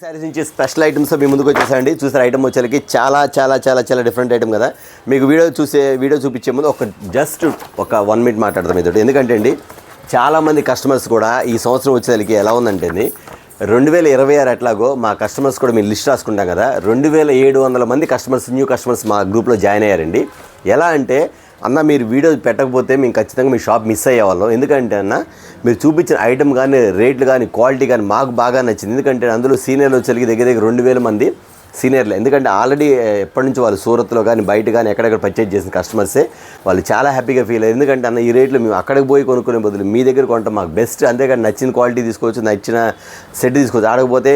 శారీస్ నుంచి special items మీ ముందుకు వచ్చేసండి. చూసారు ఐటమ్ వచ్చేసరికి చాలా చాలా చాలా చాలా డిఫరెంట్ ఐటమ్ కదా. మీకు వీడియో చూపించే ముందు జస్ట్ ఒక 1 minute మాట్లాడతాం ఇదొకటి. ఎందుకంటే అండి చాలామంది కస్టమర్స్ కూడా ఈ సంవత్సరం వచ్చేసరికి ఎలా ఉందంటే 2026 ఎట్లాగో మా కస్టమర్స్ కూడా మీరు లిస్ట్ రాసుకుంటాం కదా, 2700 మంది కస్టమర్స్ న్యూ కస్టమర్స్ మా గ్రూప్లో జాయిన్ అయ్యారండి. ఎలా అంటే అన్న మీరు వీడియో పెట్టకపోతే మేము ఖచ్చితంగా మీ షాప్ మిస్ అయ్యేవాళ్ళం. ఎందుకంటే అన్న మీరు చూపించిన ఐటమ్ కానీ రేట్లు కానీ క్వాలిటీ కానీ మాకు బాగా నచ్చింది. ఎందుకంటే అందులో సీనియర్లు వచ్చేసరికి దగ్గర 2000 మంది సీనియర్లు. ఎందుకంటే ఆల్రెడీ ఎప్పటి నుంచి వాళ్ళు సూరత్లో కానీ బయట కానీ ఎక్కడెక్కడ పర్చేజ్ చేసిన కస్టమర్సే వాళ్ళు చాలా హ్యాపీగా ఫీల్ అయ్యారు. ఎందుకంటే అన్న ఈ రేట్లు మేము అక్కడికి పోయి కొనుక్కునే బదులు మీ దగ్గర కొంటాం మాకు బెస్ట్. అంతేకాని నచ్చిన క్వాలిటీ తీసుకోవచ్చు, నచ్చిన సెట్ తీసుకోవచ్చు. ఆడకపోతే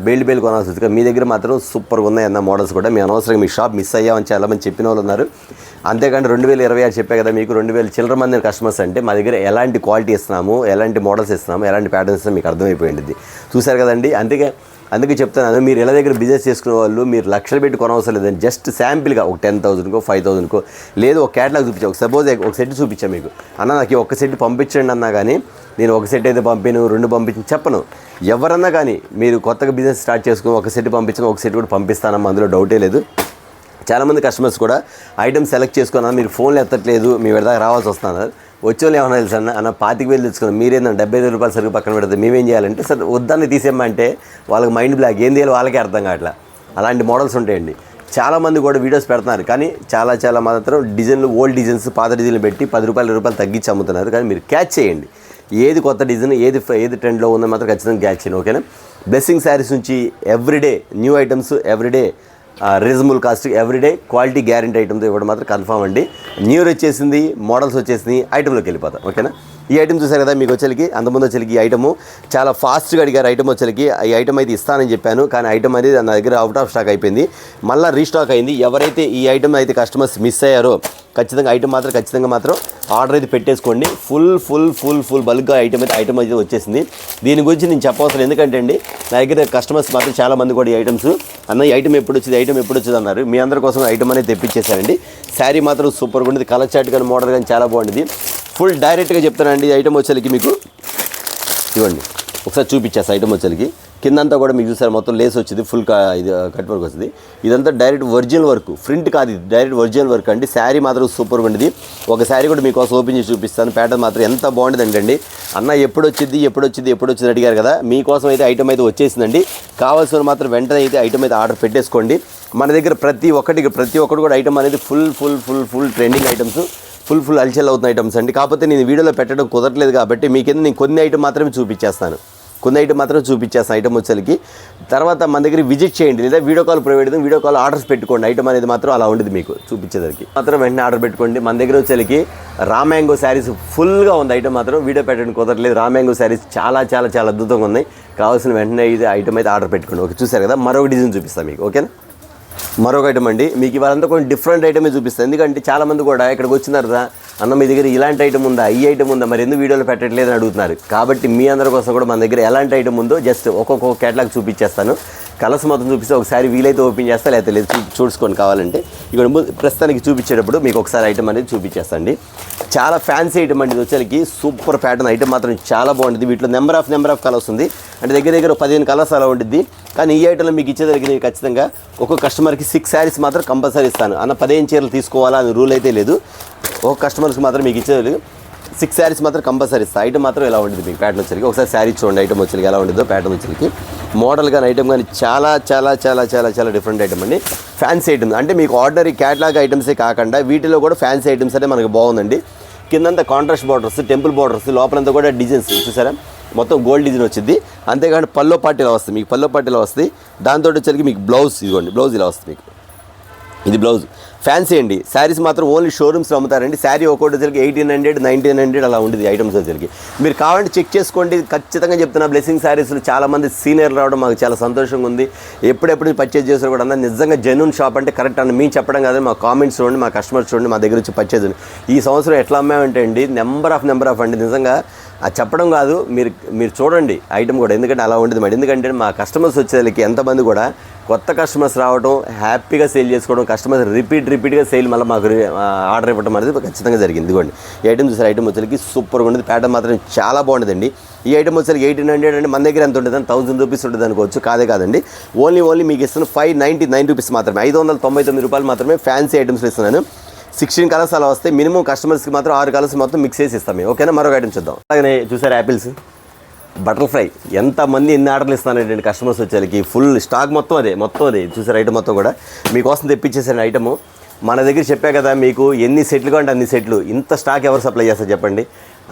బేల్ట్ కొనాల్సి వస్తుంది. మీ దగ్గర మాత్రం సూపర్గా ఉన్నాయి అన్న మోడల్స్ కూడా. మీ అనవసరంగా మీ షాప్ మిస్ అయ్యామని చాలామంది చెప్పిన వాళ్ళు ఉన్నారు. అంతేకాని 2026 చెప్పే కదా మీకు 2000 చిల్లర మంది కస్టమర్స్ అంటే మా దగ్గర ఎలాంటి క్వాలిటీ ఇస్తున్నాము, ఎలాంటి మోడల్స్ ఇస్తున్నాము, ఎలాంటి ప్యాటర్న్స్ ఇస్తున్నాము మీకు అర్థమైపోయింది. చూశారు కదండి. అందుకే చెప్తున్నాను, మీరు ఎలా దగ్గర బిజినెస్ చేసుకునే వాళ్ళు మీరు లక్షలు పెట్టి కొనవసరం లేదండి. జస్ట్ శాంపిల్గా ఒక 10,000కో 5,000కో లేదు ఒక క్యాటలాగ్ చూపించా. సపోజ్ ఒక సెట్ చూపించాను మీకు, అన్న నాకు ఒక సెట్ పంపించండి అన్నా కానీ నేను ఒక సెట్ అయితే పంపాను 2 పంపించి చెప్పను. ఎవరన్నా కానీ మీరు కొత్తగా బిజినెస్ స్టార్ట్ చేసుకుని ఒక సెట్ పంపించిన ఒక సెట్ కూడా పంపిస్తానమ్మా, అందులో డౌటే లేదు. చాలామంది కస్టమర్స్ కూడా ఐటమ్ సెలెక్ట్ చేసుకున్నా మీరు ఫోన్లు ఎత్తట్లేదు, మీ విడదాకా రావాల్సి వస్తున్నారు. వచ్చేవాళ్ళు ఏమన్నా తెలుసు అన్న 25,000 తెచ్చుకున్నాం, మీరేందంటే 75,000 రూపాయలు సరుకు పక్కన పెడితే మేమేం చేయాలంటే సార్ వద్దాన్ని తీసేయమంటే వాళ్ళకి మైండ్ బ్లాక్, ఏం చేయాలి వాళ్ళకే అర్థం కావట్లా. అలాంటి మోడల్స్ ఉంటాయండి. చాలామంది కూడా వీడియోస్ పెడుతున్నారు కానీ చాలా మాత్రం డిజైన్లు ఓల్డ్ డిజైన్స్ పాత డిజైన్లు పెట్టి 10 రూపాయలు 20 రూపాయలు తగ్గించి అమ్ముతున్నారు. కానీ మీరు క్యాచ్ చేయండి, ఏది కొత్త డిజైన్ ఏది ట్రెండ్లో ఉందో మాత్రం ఖచ్చితంగా క్యాచ్ చేయండి. ఓకేనా. బ్లెస్సింగ్ శారీస్ నుంచి everyday new items, everyday reasonable cost, everyday quality guarantee ఐటమ్తో ఇవ్వడం మాత్రం కన్ఫర్మ్ అండి. న్యూ ఇయర్ వచ్చేసింది, మోడల్స్ వచ్చేసింది, ఐటెంలోకి వెళ్ళిపోతాం. ఓకేనా. ఈ ఐటమ్ చూసారు కదా, మీకు వచ్చేసరికి అంతకుముందు వచ్చేసరికి ఈ ఐటము చాలా ఫాస్ట్గా అడిగారు. ఐటమ్ వచ్చేసరికి ఈ ఐటమ్ అయితే ఇస్తానని చెప్పాను కానీ ఐటమ్ అనేది నా దగ్గర అవుట్ ఆఫ్ స్టాక్ అయిపోయింది, మళ్ళీ రీస్టాక్ అయింది. ఎవరైతే ఈ ఐటమ్ అయితే కస్టమర్స్ మిస్ అయ్యారో ఖచ్చితంగా ఐటమ్ మాత్రం ఆర్డర్ అయితే పెట్టేసుకోండి. ఫుల్ బల్క్గా ఐటమ్ అయితే వచ్చేసింది. దీని గురించి నేను చెప్పవసరం, ఎందుకంటే అండి నా దగ్గర కస్టమర్స్ మాత్రం చాలామంది కూడా ఈ ఐటమ్స్ అన్న ఈ ఐటమ్ ఎప్పుడు వచ్చింది అన్నారు. మీ అందరి కోసం ఐటమ్ అనేది తెప్పించేశారండి. శారీ మాత్రం సూపర్గా ఉండేది, కలర్ చార్ట్ కానీ మోడల్ కానీ చాలా బాగుండేది. ఫుల్ డైరెక్ట్గా చెప్తానండి. ఈ ఐటమ్ వచ్చేసరికి మీకు ఇవ్వండి ఒకసారి చూపించేస్తా. ఐటమ్ వచ్చేసరికి కిందంతా కూడా మీకు చూసారు మొత్తం లేస్ వచ్చింది, ఫుల్ ఇది కట్ వర్క్ వస్తుంది. ఇదంతా డైరెక్ట్ ఒరిజినల్ వర్క్, ప్రింట్ కాదు ఇది, డైరెక్ట్ ఒరిజినల్ వర్క్ అండి. శారీ మాత్రం సూపర్గా ఉండేది. ఒక శారీ కూడా మీకోసం ఓపెన్ చేసి చూపిస్తాను. ప్యాటర్న్ మాత్రం ఎంత బాగుండేది అండి. అన్న ఎప్పుడు వచ్చింది అడిగారు కదా, మీకోసం అయితే ఐటమ్ అయితే వచ్చేసిందండి. కావాల్సిన మాత్రం వెంటనే అయితే ఐటమ్ అయితే ఆర్డర్ పెట్టేసుకోండి. మన దగ్గర ప్రతి ఒక్కటి కూడా ఐటమ్ అనేది ఫుల్ ట్రెండింగ్ ఐటమ్స్, ఫుల్ అల్చెల్ అవుతున్న ఐటమ్స్ అండి. కాకపోతే నేను వీడియోలో పెట్టడం కుదరట్లేదు కాబట్టి మీకేందుకు నేను కొన్ని ఐటమ్ మాత్రమే చూపించేస్తాను. ఐటమ్ వచ్చేసరికి తర్వాత మన దగ్గర విజిట్ చేయండి, లేదా video call video call orders పెట్టుకోండి. ఐటమ్ అనేది మాత్రం అలా ఉండేది మీకు చూపించేసరికి మాత్రం వెంటనే ఆర్డర్ పెట్టుకోండి. మన దగ్గర వచ్చేసరికి రామ్యాంగో శారీస్ ఫుల్గా ఉంది. ఐటమ్ మాత్రం వీడియో పెట్టడం కుదరలేదు. రామ్యాంగో శారీస్ చాలా అద్భుతంగా ఉన్నాయి. కావాల్సిన వెంటనే ఇది ఐటమ్ అయితే ఆర్డర్ పెట్టుకోండి. ఓకే, చూసారు కదా. మరొక డిజైన్ చూపిస్తాను మీకు. ఓకేనా. మరొక ఐటమ్ అండి, మీకు ఇవాళంతా కొన్ని డిఫరెంట్ ఐటమే చూపిస్తాను. ఎందుకంటే చాలామంది కూడా ఇక్కడికి వచ్చిన తర్వాత అన్న మీ దగ్గర ఇలాంటి ఐటమ్ ఉందా, ఈ ఐటమ్ ఉందా, మరి ఎందుకు వీడియోలో పెట్టట్లేదని అడుగుతున్నారు. కాబట్టి మీ అందరి కోసం కూడా మన దగ్గర ఎలాంటి ఐటమ్ ఉందో జస్ట్ ఒక్కొక్క కేటలాగ్ చూపించేస్తాను. కలర్స్ మొత్తం చూపిస్తే ఒకసారి వీలైతే ఓపెన్ చేస్తా, లేకపోతే లేదు చూసుకోండి కావాలంటే. ఇక్కడ ప్రస్తుతానికి చూపించేటప్పుడు మీకు ఒకసారి ఐటమ్ అనేది చూపించేస్తాండి. చాలా ఫ్యాన్సీ ఐటమ్ అండి. ఇది వచ్చేసరికి సూపర్ ప్యాటర్న్ ఐటమ్ మాత్రం చాలా బాగుంటుంది. వీటిలో నెంబర్ ఆఫ్ కలర్స్ ఉంది, అంటే దగ్గర 15 కలర్స్ అలా ఉంటుంది. కానీ ఈ ఐటమ్లో మీకు ఇచ్చేదానికి నేను ఖచ్చితంగా ఒక్కొక్క కస్టమర్కి 6 శారీస్ మాత్రం కంపల్సరీ ఇస్తాను. అన్న 15 చీరలు తీసుకోవాలా అని రూల్ అయితే లేదు. ఒక కస్టమర్కి మాత్రం మీకు ఇచ్చేది 6 శారీస్ మాత్రం కంపల్సరీ ఇస్తాను. ఐటమ్ మాత్రం ఎలా ఉంటుంది మీకు ప్యాటర్న్ వచ్చరికి ఒకసారి శారీ చూడండి. ఐటమ్ వచ్చరికి ఎలా ఉంటుందో ప్యాటర్న్ వచ్చరికి మోడల్ కానీ ఐటమ్ కానీ చాలా డిఫరెంట్ ఐటమ్ అండి. ఫ్యాన్సీ ఐటమ్ అంటే మీకు ఆర్డినరీ క్యాటలాగ్ ఐటమ్సే కాకుండా వీటిలో కూడా ఫ్యాన్సీ ఐటమ్స్ అంటే మనకు బాగుందండి. కిందంతా కాంట్రాస్ట్ బార్డర్స్, టెంపుల్ బార్డర్స్, లోపలంతా కూడా డిజైన్స్ చూసారా, మొత్తం గోల్డ్ డిజైన్ వచ్చింది. అంతేకాని పల్లో పార్టీలో వస్తుంది మీకు, వస్తుంది. దాంతో వచ్చరికి మీకు బ్లౌజ్ ఇదిగోండి, బ్లౌజ్ ఇలా వస్తుంది మీకు. ఇది బ్లౌజ్ ఫ్యాన్సీ అండి. శారీస్ మాత్రం ఓన్లీ షోరూమ్స్లో అమ్ముతారండి. శారీ ఒక్కొక్కటి వచ్చరికి 1800, 1900 అలా ఉంటుంది ఐటమ్స్ వచ్చరికి. మీరు కావాలంటే చెక్ చేసుకోండి. ఖచ్చితంగా చెప్తున్నా, బ్లెస్సింగ్ శారీస్లో చాలామంది సీనియర్లు రావడం మాకు చాలా సంతోషంగా ఉంది. ఎప్పుడెప్పుడు పర్చేజ్ చేస్తారు కూడా అన్న నిజంగా జెన్యూన్ షాప్ అంటే కరెక్ట్ అని మేము చెప్పడం కాదు, మా కామెంట్స్ చూడండి, మా కస్టమర్స్ చూడండి, మా దగ్గర వచ్చి పర్చేజ్. ఈ సంవత్సరం ఎట్లా అమ్మామంటే అండి నెంబర్ ఆఫ్ అండి. నిజంగా అది చెప్పడం కాదు, మీరు చూడండి ఐటమ్ కూడా, ఎందుకంటే అలా ఉంటుంది మరి. ఎందుకంటే మా కస్టమర్స్ వచ్చేసరికి ఎంతమంది కూడా కొత్త కస్టమర్స్ రావడం, హ్యాపీగా సేల్ చేసుకోవడం, కస్టమర్స్ రిపీట్గా సేల్ మళ్ళీ మాకు ఆర్డర్ ఇవ్వడం అనేది ఖచ్చితంగా జరిగింది. ఇదిగోండి ఈ ఐటమ్ చూసారు. ఐటమ్ వచ్చేసరికి సూపర్గా ఉండేది. ప్యాటర్న్ మాత్రం చాలా బాగుండేదండి. ఈ ఐటమ్ వచ్చేసరికి 1800 అంటే మన దగ్గర ఎంత ఉంటుంది అని 1000 రూపీస్ ఉంటుంది అనుకోవచ్చు. కాదండి, ఓన్లీ మీకు ఇస్తున్న 599 రూపీస్ మాత్రమే, 599 రూపాయలు మాత్రమే ఫ్యాన్సీ ఐటమ్స్ ఇస్తున్నాను. 16 కలర్స్ అలా వస్తాయి. మినిమం కస్టమర్స్కి మాత్రం 6 కలర్స్ మొత్తం మిక్స్ చేసి ఇస్తాం. ఓకేనా, మరొక ఐటమ్ చూద్దాం. అలాగే చూసారు యాపిల్స్, బటర్ఫ్లై, ఎంతమంది ఎన్ని ఆర్డర్లు ఇస్తానండి కస్టమర్స్ వచ్చేసరికి. ఫుల్ స్టాక్ మొత్తం అదే చూసారు. ఐటమ్ మొత్తం కూడా మీకోసం తెప్పించేసాను ఐటము. మన దగ్గర చెప్పా కదా మీకు, ఎన్ని సెట్లు కంటే అన్ని సెట్లు. ఇంత స్టాక్ ఎవరు సప్లై చేస్తారు చెప్పండి.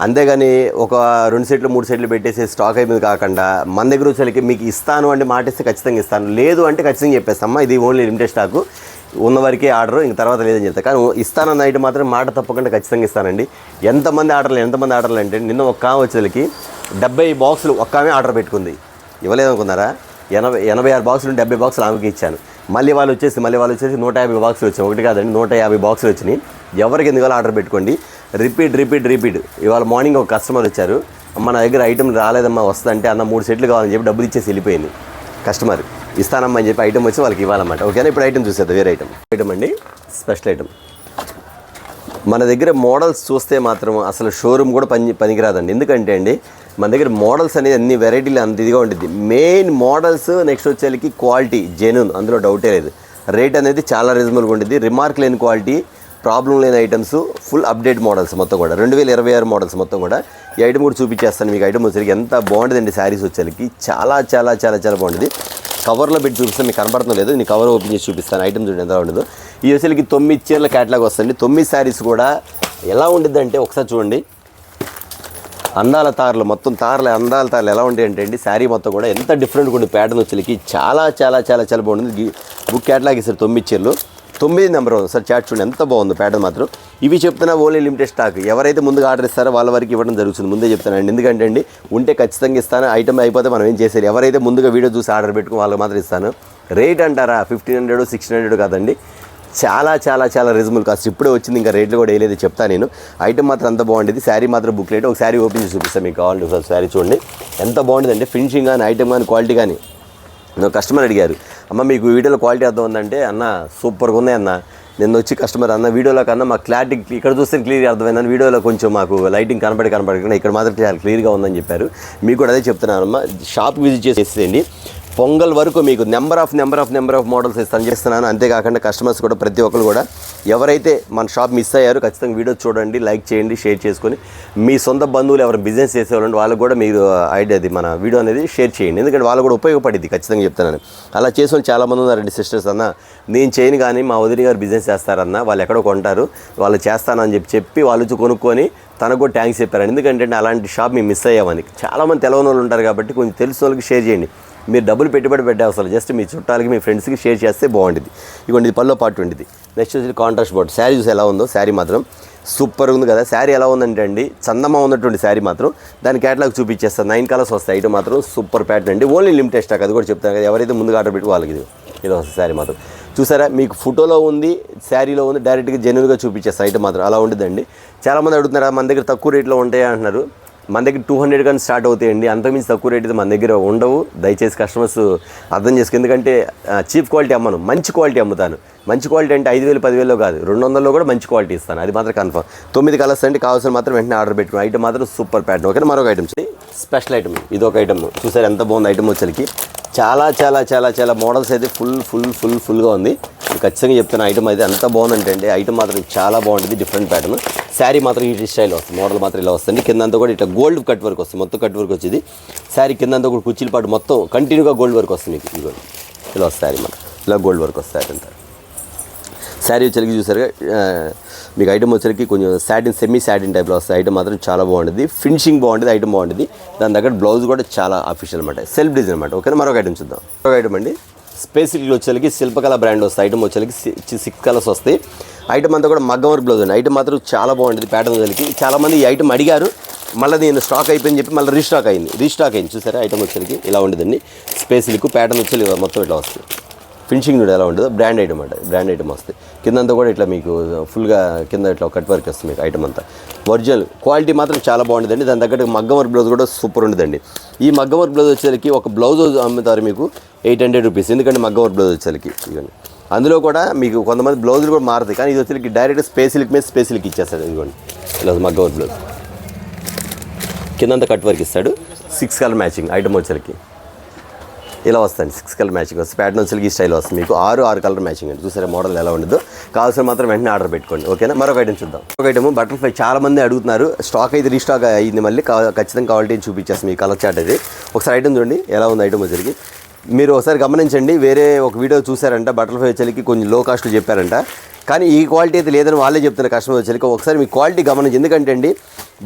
అంతేగాని ఒక 2 సెట్లు 3 సెట్లు పెట్టేసి స్టాక్ అయిపోయింది కాకుండా మన దగ్గర వచ్చేసరికి మీకు ఇస్తాను అంటే మాట ఇస్తే ఖచ్చితంగా ఇస్తాను, లేదు అంటే ఖచ్చితంగా చెప్పేస్తామ్మా ఇది ఓన్లీ లిమిటెడ్ స్టాకు, ఉన్నవరకే ఆర్డర్, ఇంక తర్వాత లేదని చెప్తాను. కానీ ఇస్తానన్న ఐటమ్ మాత్రం మాట తప్పకుండా ఖచ్చితంగా ఇస్తానండి. ఎంతమంది ఆర్డర్లు అంటే నిన్న ఒక ఆమె వచ్చేసరికి 70 బాక్సులు ఒక్క ఆమె ఆర్డర్ పెట్టుకుంది. ఇవ్వలేదనుకున్నారా? 86 బాక్సులు 70 బాక్సులు ఆమెకి ఇచ్చాను. మళ్ళీ వాళ్ళు వచ్చేసి 150 బాక్సులు వచ్చాయి. ఒకటి కాదండి, 150 బాక్సులు వచ్చినాయి. ఎవరికి ఎందుకు ఆర్డర్ పెట్టుకోండి. రిపీట్. ఇవాళ మార్నింగ్ ఒక కస్టమర్ వచ్చారు, అమ్మ నా దగ్గర ఐటమ్ రాలేదమ్మా, వస్తుందంటే అన్న 3 సెట్లు కావాలని చెప్పి డబ్బులు ఇచ్చేసి వెళ్ళిపోయింది కస్టమర్. ఇస్తానమ్మా అని చెప్పి ఐటమ్ వచ్చి వాళ్ళకి ఇవ్వాలన్నమాట. ఓకేనా, ఇప్పుడు ఐటమ్ చూసేద్దాం. వేరే ఐటమ్ అండి, స్పెషల్ ఐటమ్. మన దగ్గర మోడల్స్ చూస్తే మాత్రం అసలు షోరూమ్ కూడా పనికిరాదండి. ఎందుకంటే అండి మన దగ్గర మోడల్స్ అనేది అన్ని వెరైటీలు అంత ఇదిగా ఉంటుంది. మెయిన్ మోడల్స్, నెక్స్ట్ వచ్చేసరికి క్వాలిటీ జెన్యూన్, అందులో డౌటే లేదు. రేట్ అనేది చాలా రీజనబుల్గా ఉంటుంది. రిమార్క్ లేని క్వాలిటీ, ప్రాబ్లం లేని ఐటమ్స్, ఫుల్ అప్డేట్ మోడల్స్ మొత్తం కూడా 2026 మోడల్స్ మొత్తం కూడా. ఈ ఐటమ్ కూడా చూపించేస్తాను మీకు. ఐటమ్ వచ్చేసరికి ఎంత బాగుంటుందండి, శారీస్ వచ్చేసరికి చాలా బాగుంటుంది. కవర్లో పెట్టి చూపిస్తాను, మీకు కనపడటం లేదు, నేను కవర్ ఓపెన్ చేసి చూపిస్తాను. ఐటమ్ చూడండి ఎంత ఉండదు. ఈ వచ్చేసరికి 9 చీరల క్యాటలాగ్ వస్తుంది. 9 శారీస్ కూడా ఎలా ఉంటుంది అంటే ఒకసారి చూడండి. అందాల తారలు ఎలా ఉంటాయి అంటే అండి, శారీ మొత్తం కూడా ఎంత డిఫరెంట్గా ఉండే ప్యాటర్న్ వచ్చేసరికి చాలా బాగుంటుంది. బుక్ క్యాటలాగ్ ఇస్తారు 9 చీరలు, 9 నెంబర్ సార్ చాట్ చూడండి ఎంత బాగుంది ప్యాటర్న్ మాత్రం. ఇవి చెప్తున్నా ఓన్లీ లిమిటెడ్ స్టాక్. ఎవరైతే ముందుగా ఆర్డర్ ఇస్తారో వాళ్ళ వరకు ఇవ్వడం జరుగుతుంది. ముందే చెప్తానండి, ఎందుకంటే అండి ఉంటే ఖచ్చితంగా ఇస్తాను. ఐటమ్ అయిపోతే మనం ఏం చేసేది. ఎవరైతే ముందుగా వీడియో చూసి ఆర్డర్ పెట్టుకుని వాళ్ళకి మాత్రం ఇస్తాను. రేట్ అంటారా 1500 1600 కాదండి, చాలా రీజనబుల్ కాస్ట్. ఇప్పుడే వచ్చింది, ఇంకా రేట్లు కూడా వేయలేదు చెప్తాను నేను. ఐటమ్ మాత్రం అంత బాగుంటుంది. శారీ మాత్రం బుక్లెట్, ఒక శారీ ఓపెన్ చేసి చూపిస్తాను మీకు కావాలంటే. ఒకసారి శారీ చూడండి ఎంత బాగుంటుందండి. ఫినిషింగ్ కానీ, ఐటమ్ కానీ, క్వాలిటీ కానీ. కస్టమర్ అడిగారు, అమ్మ మీకు వీడియోలో క్వాలిటీ అర్థం ఉందంటే, అన్న సూపర్గా ఉన్నాయి అన్న. నిన్న వచ్చి కస్టమర్ అన్న వీడియోలో కన్నా మాకు క్లారిటీ ఇక్కడ చూస్తే క్లియర్గా అర్థమైందని, వీడియోలో కొంచెం మాకు లైటింగ్ కనపడకుండా ఇక్కడ మాత్రం చాలా క్లియర్గా ఉందని చెప్పారు. మీకు కూడా అదే చెప్తున్నాను అమ్మ, షాప్ విజిట్ చేసేయండి. పొంగల్ వరకు మీకు నెంబర్ ఆఫ్ మోడల్స్ ఇస్తాను చేస్తున్నాను. అంతేకాకుండా కస్టమర్స్ కూడా ప్రతి ఒక్కరు కూడా ఎవరైతే మన షాప్ మిస్ అయ్యారో ఖచ్చితంగా వీడియో చూడండి, లైక్ చేయండి, షేర్ చేసుకొని మీ సొంత బంధువులు ఎవరు బిజినెస్ చేసేవాళ్ళంటే వాళ్ళకు కూడా మీరు ఐడియాది మన వీడియో అనేది షేర్ చేయండి. ఎందుకంటే వాళ్ళు కూడా ఉపయోగపడింది ఖచ్చితంగా చెప్తాను. అలా చేసిన చాలామంది ఉన్నారండి సిస్టర్స్. అన్న నేను చేయను కానీ మా వదిన గారు బిజినెస్ చేస్తారన్న, వాళ్ళు ఎక్కడో కొంటారు, వాళ్ళు చేస్తానని చెప్పి వాళ్ళు వచ్చి కొనుక్కొని తనకు కూడా థ్యాంక్స్ చెప్పారు. ఎందుకంటే అలాంటి షాప్ మేము మిస్ అయ్యామని. చాలామంది తెలియని వాళ్ళు ఉంటారు కాబట్టి కొంచెం తెలిసిన వాళ్ళకి షేర్ చేయండి. మీరు డబ్బులు పెట్టుబడి పెట్టే అవసరం, జస్ట్ మీ చుట్టాలకి మీ ఫ్రెండ్స్కి షేర్ చేస్తే బాగుంటుంది. ఇవ్వండి, ఇది పల్లో పాటు ఉంటుంది. నెక్స్ట్ వచ్చి కాంట్రాస్ట్ బోర్డ్. శారీ చూసి ఎలా ఉందో, శారీ మాత్రం సూపర్గా ఉంది కదా. శారీ ఎలా ఉందంటే అండి చందమా ఉన్నటువంటి శారీ మాత్రం దాని క్యాటలాగ్ చూపించేస్తారు. 9 కలర్స్ వస్తాయి. ఐటమ్ మాత్రం సూపర్ ప్యాటర్న్ అండి. ఓన్లీ లిమిటెడ్ స్టాక్, అది కూడా చెప్తాను కదా. ఎవరైతే ముందుగా ఆర్డర్ పెట్టి వాళ్ళకి ఇది వస్తుంది. శారీ మాత్రం చూసారా, మీకు ఫోటోలో ఉంది, శారీలో ఉంది, డైరెక్ట్గా జెన్యూన్గా చూపించేస్తారు. ఐటమ్ మాత్రం అలా ఉంటుందండి. చాలామంది అడుగుతున్నారా మన దగ్గర తక్కువ రేట్లో ఉంటాయా అంటున్నారు. మన దగ్గర 200 కానీ స్టార్ట్ అవుతాయండి. అంతకుమించి తక్కువ రేట్ అయితే మన దగ్గర ఉండవు. దయచేసి కస్టమర్స్ అర్థం చేసుకో. ఎందుకంటే చీప్ క్వాలిటీ అమ్మను, మంచి క్వాలిటీ అమ్ముతాను. మంచి క్వాలిటీ అంటే 5000 10,000లో కాదు, 200లో కూడా మంచి క్వాలిటీ ఇస్తాను. అది మాత్రం కన్ఫర్మ్. 9 కలర్స్ అంటే కావాల్సిన మాత్రం వెంటనే ఆర్డర్ పెట్టుకున్నాను. ఐటమ్ మాత్రం సూపర్ ప్యాటర్న్. ఓకే, మరొక ఐటమ్స్ స్పెషల్ ఐటమ్. ఇది ఒక ఐటమ్ చూసారు ఎంత బాగుంది. ఐటమ్ వచ్చేసరికి చాలా మోడల్స్ అయితే ఫుల్గా ఉంది. ఖచ్చితంగా చెప్తాను. ఐటమ్ అయితే ఎంత బాగుందంటే అండి, ఐటమ్ మాత్రం చాలా బాగుంటుంది. Different pattern. శారీ మాత్రం ఈ స్టైల్ వస్తుంది. మోడల్ మాత్రం ఇలా వస్తుంది. కిందంతా కూడా ఇట్లా గోల్డ్ కట్ వర్క్ వస్తుంది. మొత్తం కట్ వర్క్ వచ్చేది. శారీ కిందంతా కూడా కుర్చీల పాటు మొత్తం కంటిన్యూగా గోల్డ్ వర్క్ వస్తుంది. మీకు ఇది ఇలా వస్తుంది. శారీ మాత్రం ఇలా గోల్డ్ వర్క్ వస్తుంది. అంతా శారీ వచ్చరికి చూసారుగా. మీకు ఐటమ్ వచ్చరికి కొంచెం సెమీ సాటిన్ టైప్లో వస్తుంది. ఐటమ్ మాత్రం చాలా బాగుంటుంది. ఫినిషింగ్ బాగుంటుంది. ఐటమ్ బాగుంటుంది. దాని దగ్గర బ్లౌజ్ కూడా చాలా అఫీషియల్ అనమాట, సెల్ఫ్ డిజైన్ అనమాట. ఓకేనా, మరొక ఐటమ్ చూద్దాం. మరొక ఐటమ్ అండి, స్పెసిఫిక్గా వచ్చేసరికి శిల్పకళ బ్రాండ్ వస్తాయి. ఐటమ్ వచ్చేసరికి 6 కలర్స్ వస్తాయి. ఐటమ్ అంతా కూడా మగ్గం వర్క్ బ్లౌజ్ అండి. ఐటమ్ మాత్రం చాలా బాగుంటుంది. ప్యాటర్న్ వచ్చేసరికి చాలామంది ఈ ఐటమ్ అడిగారు, మళ్ళీ నేను స్టాక్ అయిపోయింది చెప్పి మళ్ళీ రీస్టాక్ అయింది. చూసారా, ఐటమ్ వచ్చేసరికి ఇలా ఉండేదండి. స్పెసిఫిక్ ప్యాటర్న్ వచ్చి మొత్తం ఇట్లా వస్తుంది. ఫినిషింగ్ కూడా ఎలా ఉంటుందో బ్రాండ్ ఐటమ్ అంటే బ్రాండ్ ఐటమ్ వస్తుంది. కిందంతా కూడా ఇట్లా మీకు ఫుల్గా కింద ఇట్లా కట్ వర్క్ వస్తుంది. మీకు ఐటమ్ అంతా ఒరిజినల్ క్వాలిటీ మాత్రం చాలా బాగుంటుందండి. దాని తగ్గట్టు మగ్గం వర్క్ బ్లౌజ్ కూడా సూపర్ ఉంటుందండి. ఈ మగ్గం వర్క్ బ్లౌజ్ వచ్చేసరికి ఒక బ్లౌజ్ అమ్ముతారు మీకు 800 రూపీస్. ఎందుకంటే మగ్గం వర్క్ బ్లౌజ్ వచ్చేసరికి ఇవ్వండి. అందులో కూడా మీకు కొంతమంది బ్లౌజులు కూడా మారుతాయి, కానీ ఇది వచ్చేసరికి డైరెక్ట్ స్పేసిల్క్ మీద స్పేసిల్క్ ఇచ్చేస్తాడు. ఇదిగోండి ఇలా మగ్గం వర్క్ బ్లౌజ్ కిందంతా కట్ వర్క్ ఇస్తాడు. 6 కలర్ మ్యాచింగ్ ఐటమ్ వచ్చరికి ఇలా వస్తుంది. 6 కలర్ మ్యాచింగ్ వస్తుంది. ప్యాటర్న్ వచ్చరికి ఈ స్టైల్ వస్తుంది మీకు. 6 కలర్ మ్యాచింగ్ అండి. చూసారా మోడల్ ఎలా ఉండదో. కావాల్సిన మాత్రం వెంటనే ఆర్డర్ పెట్టుకోండి. ఓకేనా. మరొక ఐటమ్ చూద్దాం. ఒక ఐటమ్ బటర్ఫ్లై చాలా మంది అడుగుతున్నారు. స్టాక్ అయితే రీస్టాక్ అయ్యింది. మళ్ళీ ఖచ్చితంగా క్వాలిటీ చూపించేస్తుంది మీ కలర్ చార్ట్ అది. ఒకసారి ఐటమ్ చూడండి ఎలా ఉంది ఐటమ్ వచ్చరికి. మీరు ఒకసారి గమనించండి. వేరే ఒక వీడియో చూసారంట బటర్ఫ్లై వచ్చరికి కొంచెం లో కాస్ట్లో చెప్పారంట, కానీ ఈ క్వాలిటీ అయితే లేదని వాళ్ళే చెప్తున్నారు కస్టమర్ వచ్చరికి. ఒకసారి మీ క్వాలిటీ గమనించి. ఎందుకంటే అండి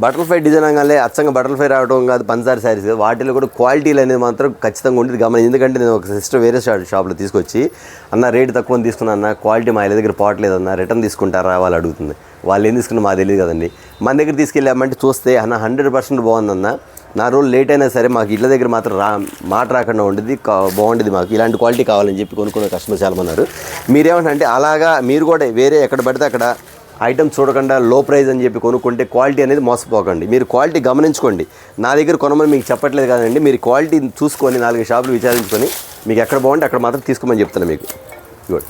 బటర్ఫ్లై డిజైన్ అనగానే అచ్చంగా బటర్ఫ్లై రావడం కాదు, పంచదార శారీస్ కాదు, వాటిలో కూడా క్వాలిటీలు అనేది మాత్రం ఖచ్చితంగా ఉంటుంది గమనించి. ఎందుకంటే నేను ఒక సిస్టర్ వేరే షాప్లో తీసుకొచ్చి అన్న రేటు తక్కువ తీసుకున్నా అన్న, క్వాలిటీ మా దగ్గర పోవట్లేదన్న, రిటర్న్ తీసుకుంటారా వాళ్ళు అడుగుతుంది. వాళ్ళు ఏం తీసుకున్నా మాకు తెలియదు కదండి. మన దగ్గర తీసుకెళ్ళామంటే చూస్తే అన్న 100% బాగుందన్న, నా రోజు లేట్ అయినా సరే మాకు ఇళ్ళ దగ్గర మాత్రం మాట రాకుండా ఉండేది, బాగుండేది, మాకు ఇలాంటి క్వాలిటీ కావాలని చెప్పి కొనుక్కున్న కస్టమర్ చాలా ఉన్నారు. మీరేమంటే అలాగా మీరు కూడా వేరే ఎక్కడ పడితే అక్కడ ఐటమ్ చూడకుండా లో ప్రైస్ అని చెప్పి కొనుక్కుంటే క్వాలిటీ అనేది మోసపోకండి. మీరు క్వాలిటీ గమనించుకోండి. నా దగ్గర కొనమని మీకు చెప్పట్లేదు కదండి. మీరు క్వాలిటీ చూసుకొని 4 షాపులు విచారించుకొని మీకు ఎక్కడ బాగుంటే అక్కడ మాత్రం తీసుకోమని చెప్తాను మీకు. గుడ్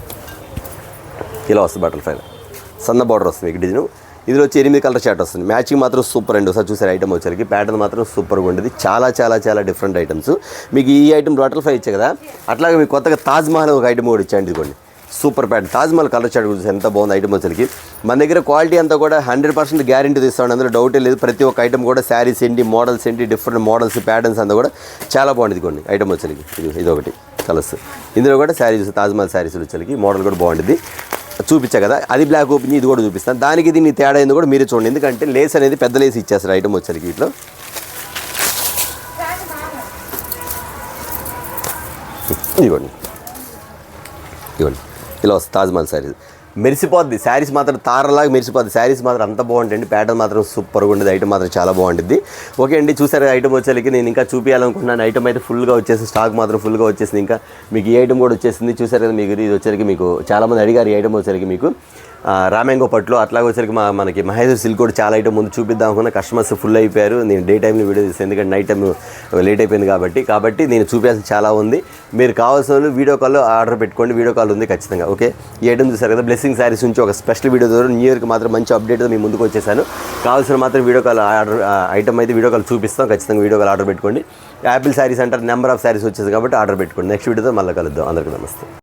ఇలా వస్తుంది బటర్ఫ్లైలో సన్న బార్డర్ వస్తుంది మీకు డిజైన్. ఇందులో వచ్చి 8 కలర్ చార్ట్ వస్తుంది. మ్యాచింగ్ మాత్రం సూపర్ అండి. ఒకసారి చూసారు ఐటమ్ వచ్చరికి. ప్యాటర్న్ మాత్రం సూపర్గా ఉండేది. చాలా చాలా చాలా డిఫరెంట్ ఐటమ్స్. మీకు ఈ ఐటమ్ బటర్ఫ్లై ఇచ్చే కదా, అట్లాగే మీకు కొత్తగా తాజ్ మహల్ ఒక ఐటమ్ కూడా ఇచ్చాండి. ఇదిగోండి super pattern Taj Mahal colour chart కూడా ఎంత బాగుంది ఐటమ్ వచ్చరికి. మన దగ్గర క్వాలిటీ అంతా కూడా 100% గ్యారెంటీ తీస్తామండి, అందులో డౌటే లేదు. ప్రతి ఒక్క ఐటమ్ కూడా శారీస్ ఏంటి, మోడల్స్ ఏంటి, డిఫరెంట్ మోడల్స్ ప్యాటర్న్స్ అంతా కూడా చాలా బాగుంటుంది. కొన్ని ఐటమ్ వచ్చరికి ఇది ఒకటి కలర్స్. ఇందులో కూడా శారీస్ తాజ్ మహల్ శారీస్ వచ్చరికి మోడల్ కూడా బాగుంటుంది. చూపించా కదా, అది బ్లాక్ ఓపెన్, ఇది కూడా చూపిస్తాను. దానికి దీన్ని తేడా అయింది కూడా మీరే చూడండి. ఎందుకంటే లేస్ అనేది పెద్ద లేస్ ఇచ్చేస్తారు ఐటమ్ వచ్చరికి. ఇట్లా ఇవ్వండి ఇలా వస్తుంది తాజ్ మహల్ శారీస్. మెరిసిపోద్ది శారీస్ మాత్రం తారలాగా మెరిసిపోద్ది. శారీస్ మాత్రం అంత బాగుంటుంది. ప్యాటర్న్ మాత్రం సూపర్గా ఉండేది. ఐటమ్ మాత్రం చాలా బాగుంటుంది. ఓకే అండి, చూసారు ఐటమ్ వచ్చేసరికి నేను ఇంకా చూపించాలనుకుంటున్నాను. ఐటమ్ అయితే ఫుల్గా వచ్చేసి స్టాక్ మాత్రం ఫుల్గా వచ్చేసింది. ఇంకా మీకు ఈ ఐటమ్ కూడా వచ్చేసింది. చూసారు కదా, మీకు ఇది వచ్చరికి మీకు చాలామంది అడిగారు ఈ ఐటమ్ వచ్చరికి మీకు రామ్యాంగో పట్లు. అట్లాగే వచ్చరికి మనకి మహేశ్వర్ సిల్క్ కూడా చాలా ఐటమ్ ముందు చూపిద్దాం అనుకున్న కస్టమర్స్ ఫుల్ అయిపోయారు. నేను డే టైంలో వీడియో తీస్తాను, ఎందుకంటే నైట్ టైం లేట్ అయిపోయింది కాబట్టి నేను చూపించాల్సి చాలా ఉంది. మీరు కావాల్సిన వాళ్ళు వీడియో కాల్లో ఆర్డర్ పెట్టుకోండి. వీడియో కాల్ ఉంది ఖచ్చితంగా. ఓకే, ఈ ఐటమ్ చూసారు కదా, బ్లెస్సింగ్ శారీస్ నుంచి ఒక స్పెషల్ వీడియో ద్వారా న్యూ ఇయర్కి మాత్రం మంచి అప్డేట్తో మీ ముందుకు వచ్చేసాను. కావాల్సిన మాత్రం వీడియో కాల్ ఆర్డర్ ఐటమ్ అయితే వీడియో కాల్ చూపిస్తాం. ఖచ్చితంగా వీడియో కాల్ ఆర్డర్ పెట్టుకోండి. యాపిల్ శారీస్ అంటారు, నెంబర్ ఆఫ్ శారీస్ వచ్చేది కాబట్టి ఆర్డర్ పెట్టుకోండి. నెక్స్ట్ వీడియోతో మళ్ళీ కలుద్దాం. అందరికీ నమస్తే.